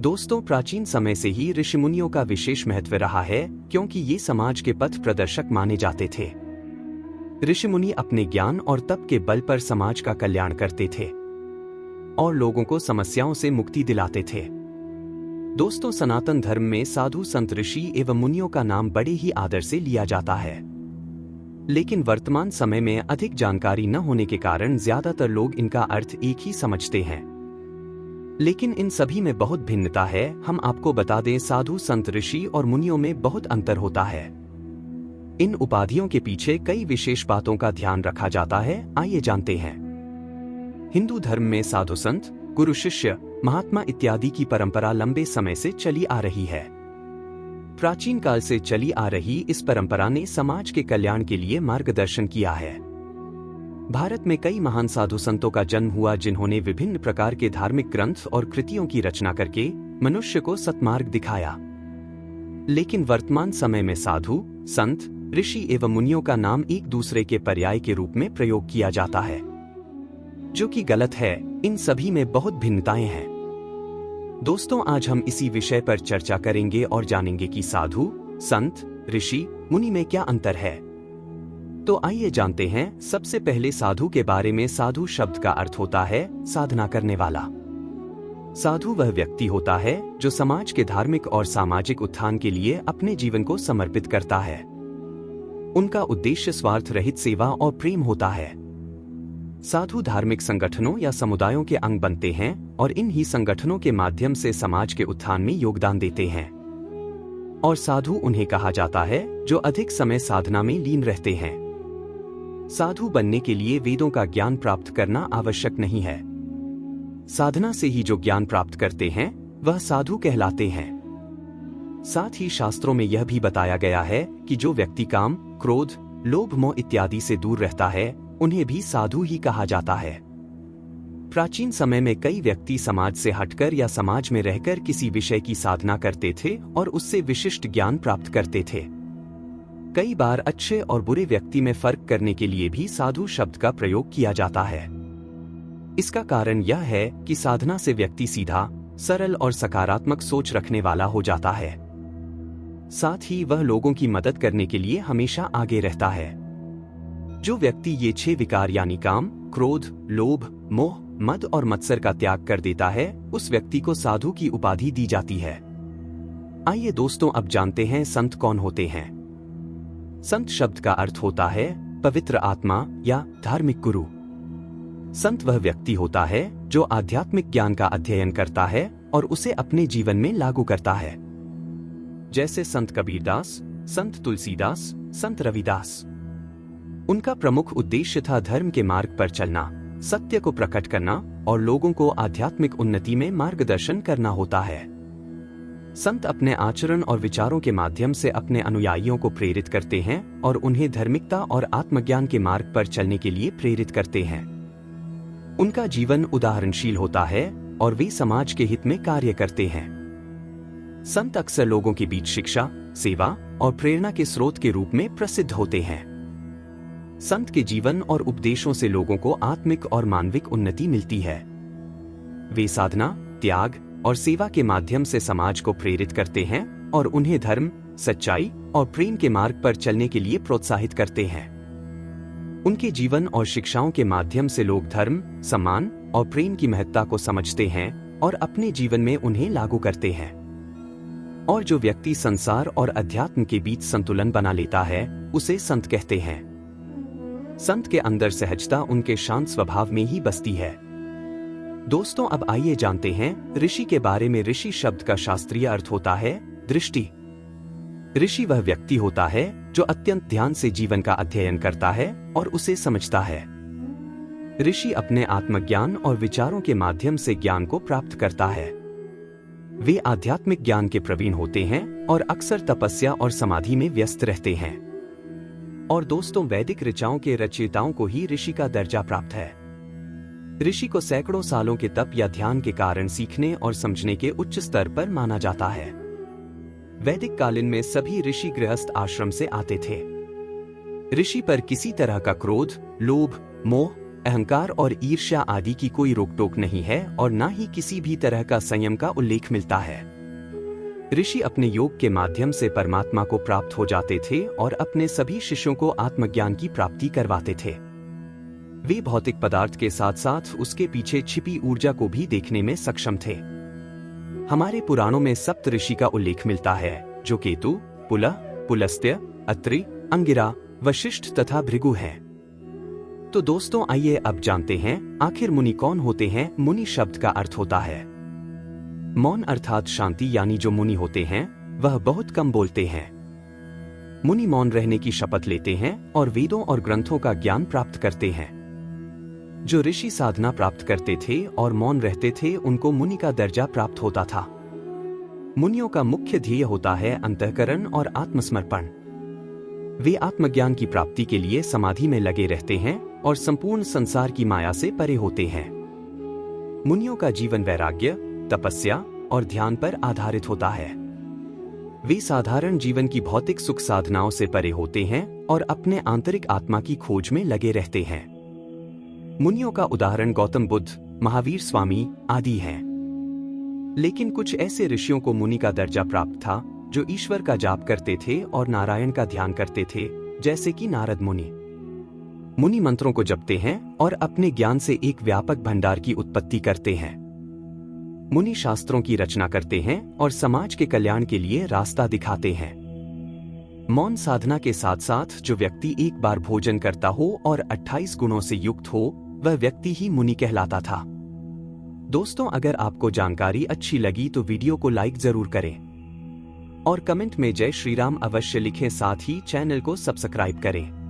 दोस्तों, प्राचीन समय से ही ऋषिमुनियों का विशेष महत्व रहा है, क्योंकि ये समाज के पथ प्रदर्शक माने जाते थे। ऋषिमुनि अपने ज्ञान और तप के बल पर समाज का कल्याण करते थे और लोगों को समस्याओं से मुक्ति दिलाते थे। दोस्तों, सनातन धर्म में साधु, संत, ऋषि एवं मुनियों का नाम बड़े ही आदर से लिया जाता है। लेकिन वर्तमान समय में अधिक जानकारी न होने के कारण ज्यादातर लोग इनका अर्थ एक ही समझते हैं। लेकिन इन सभी में बहुत भिन्नता है। हम आपको बता दें, साधु, संत, ऋषि और मुनियों में बहुत अंतर होता है। इन उपाधियों के पीछे कई विशेष बातों का ध्यान रखा जाता है। आइए जानते हैं। हिंदू धर्म में साधु, संत, गुरु, शिष्य, महात्मा इत्यादि की परंपरा लंबे समय से चली आ रही है। प्राचीन काल से चली आ रही इस परंपरा ने समाज के कल्याण के लिए मार्गदर्शन किया है। भारत में कई महान साधु संतों का जन्म हुआ, जिन्होंने विभिन्न प्रकार के धार्मिक ग्रंथ और कृतियों की रचना करके मनुष्य को सत्मार्ग दिखाया। लेकिन वर्तमान समय में साधु, संत, ऋषि एवं मुनियों का नाम एक दूसरे के पर्याय के रूप में प्रयोग किया जाता है, जो कि गलत है। इन सभी में बहुत भिन्नताएं हैं। दोस्तों, आज हम इसी विषय पर चर्चा करेंगे और जानेंगे कि साधु, संत, ऋषि, मुनि में क्या अंतर है। तो आइए जानते हैं। सबसे पहले साधु के बारे में। साधु शब्द का अर्थ होता है साधना करने वाला। साधु वह व्यक्ति होता है जो समाज के धार्मिक और सामाजिक उत्थान के लिए अपने जीवन को समर्पित करता है। उनका उद्देश्य स्वार्थ रहित सेवा और प्रेम होता है। साधु धार्मिक संगठनों या समुदायों के अंग बनते हैं और इन ही संगठनों के माध्यम से समाज के उत्थान में योगदान देते हैं। और साधु उन्हें कहा जाता है जो अधिक समय साधना में लीन रहते हैं। साधु बनने के लिए वेदों का ज्ञान प्राप्त करना आवश्यक नहीं है। साधना से ही जो ज्ञान प्राप्त करते हैं वह साधु कहलाते हैं। साथ ही शास्त्रों में यह भी बताया गया है कि जो व्यक्ति काम, क्रोध, लोभ, मोह इत्यादि से दूर रहता है, उन्हें भी साधु ही कहा जाता है। प्राचीन समय में कई व्यक्ति समाज से हटकर या समाज में रहकर किसी विषय की साधना करते थे और उससे विशिष्ट ज्ञान प्राप्त करते थे। कई बार अच्छे और बुरे व्यक्ति में फर्क करने के लिए भी साधु शब्द का प्रयोग किया जाता है। इसका कारण यह है कि साधना से व्यक्ति सीधा, सरल और सकारात्मक सोच रखने वाला हो जाता है। साथ ही वह लोगों की मदद करने के लिए हमेशा आगे रहता है। जो व्यक्ति ये 6 विकार यानी काम, क्रोध, लोभ, मोह, मद और मत्सर का त्याग कर देता है, उस व्यक्ति को साधु की उपाधि दी जाती है। आइए दोस्तों, अब जानते हैं संत कौन होते हैं। संत शब्द का अर्थ होता है पवित्र आत्मा या धार्मिक गुरु। संत वह व्यक्ति होता है जो आध्यात्मिक ज्ञान का अध्ययन करता है और उसे अपने जीवन में लागू करता है। जैसे संत कबीरदास, संत तुलसीदास, संत रविदास। उनका प्रमुख उद्देश्य था धर्म के मार्ग पर चलना, सत्य को प्रकट करना और लोगों को आध्यात्मिक उन्नति में मार्गदर्शन करना होता है। संत अपने आचरण और विचारों के माध्यम से अपने अनुयायियों को प्रेरित करते हैं और उन्हें धार्मिकता और आत्मज्ञान के मार्ग पर चलने के लिए प्रेरित करते हैं। उनका जीवन उदाहरणशील होता है और वे समाज के हित में कार्य करते हैं। संत अक्सर लोगों के बीच शिक्षा, सेवा और प्रेरणा के स्रोत के रूप में प्रसिद्ध होते हैं। संत के जीवन और उपदेशों से लोगों को आत्मिक और मानविक उन्नति मिलती है। वे साधना, त्याग और सेवा के माध्यम से समाज को प्रेरित करते हैं और उन्हें धर्म, सच्चाई और प्रेम के मार्ग पर चलने के लिए प्रोत्साहित करते हैं। उनके जीवन और शिक्षाओं के माध्यम से लोग धर्म, सम्मान और प्रेम की महत्ता को समझते हैं और अपने जीवन में उन्हें लागू करते हैं। और जो व्यक्ति संसार और अध्यात्म के बीच संतुलन बना लेता है, उसे संत कहते हैं। संत के अंदर सहजता उनके शांत स्वभाव में ही बसती है। दोस्तों, अब आइए जानते हैं ऋषि के बारे में। ऋषि शब्द का शास्त्रीय अर्थ होता है दृष्टि। ऋषि वह व्यक्ति होता है जो अत्यंत ध्यान से जीवन का अध्ययन करता है और उसे समझता है। ऋषि अपने आत्मज्ञान और विचारों के माध्यम से ज्ञान को प्राप्त करता है। वे आध्यात्मिक ज्ञान के प्रवीण होते हैं और अक्सर तपस्या और समाधि में व्यस्त रहते हैं। और दोस्तों, वैदिक ऋचाओं के रचयिताओं को ही ऋषि का दर्जा प्राप्त है। ऋषि को सैकड़ों सालों के तप या ध्यान के कारण सीखने और समझने के उच्च स्तर पर माना जाता है। वैदिक कालीन में सभी ऋषि गृहस्थ आश्रम से आते थे। ऋषि पर किसी तरह का क्रोध, लोभ, मोह, अहंकार और ईर्ष्या आदि की कोई रोक टोक नहीं है और न ही किसी भी तरह का संयम का उल्लेख मिलता है। ऋषि अपने योग के माध्यम से परमात्मा को प्राप्त हो जाते थे और अपने सभी शिष्यों को आत्मज्ञान की प्राप्ति करवाते थे। वे भौतिक पदार्थ के साथ साथ उसके पीछे छिपी ऊर्जा को भी देखने में सक्षम थे। हमारे पुराणों में सप्त ऋषि का उल्लेख मिलता है, जो केतु, पुलह, पुलस्त्य, अत्रि, अंगिरा, वशिष्ठ तथा भृगु हैं। तो दोस्तों, आइए अब जानते हैं आखिर मुनि कौन होते हैं। मुनि शब्द का अर्थ होता है मौन अर्थात शांति, यानी जो मुनि होते हैं वह बहुत कम बोलते हैं। मुनि मौन रहने की शपथ लेते हैं और वेदों और ग्रंथों का ज्ञान प्राप्त करते हैं। जो ऋषि साधना प्राप्त करते थे और मौन रहते थे, उनको मुनि का दर्जा प्राप्त होता था। मुनियों का मुख्य ध्येय होता है अंतःकरण और आत्मसमर्पण। वे आत्मज्ञान की प्राप्ति के लिए समाधि में लगे रहते हैं और संपूर्ण संसार की माया से परे होते हैं। मुनियों का जीवन वैराग्य, तपस्या और ध्यान पर आधारित होता है। वे साधारण जीवन की भौतिक सुख साधनाओं से परे होते हैं और अपने आंतरिक आत्मा की खोज में लगे रहते हैं। मुनियों का उदाहरण गौतम बुद्ध, महावीर स्वामी आदि हैं। लेकिन कुछ ऐसे ऋषियों को मुनि का दर्जा प्राप्त था जो ईश्वर का जाप करते थे और नारायण का ध्यान करते थे, जैसे कि नारद मुनि। मुनि मंत्रों को जपते हैं और अपने ज्ञान से एक व्यापक भंडार की उत्पत्ति करते हैं। मुनि शास्त्रों की रचना करते हैं और समाज के कल्याण के लिए रास्ता दिखाते हैं। मौन साधना के साथ साथ जो व्यक्ति एक बार भोजन करता हो और 28 गुणों से युक्त हो, वह व्यक्ति ही मुनि कहलाता था। दोस्तों, अगर आपको जानकारी अच्छी लगी तो वीडियो को लाइक जरूर करें और कमेंट में जय श्री राम अवश्य लिखें। साथ ही चैनल को सब्सक्राइब करें।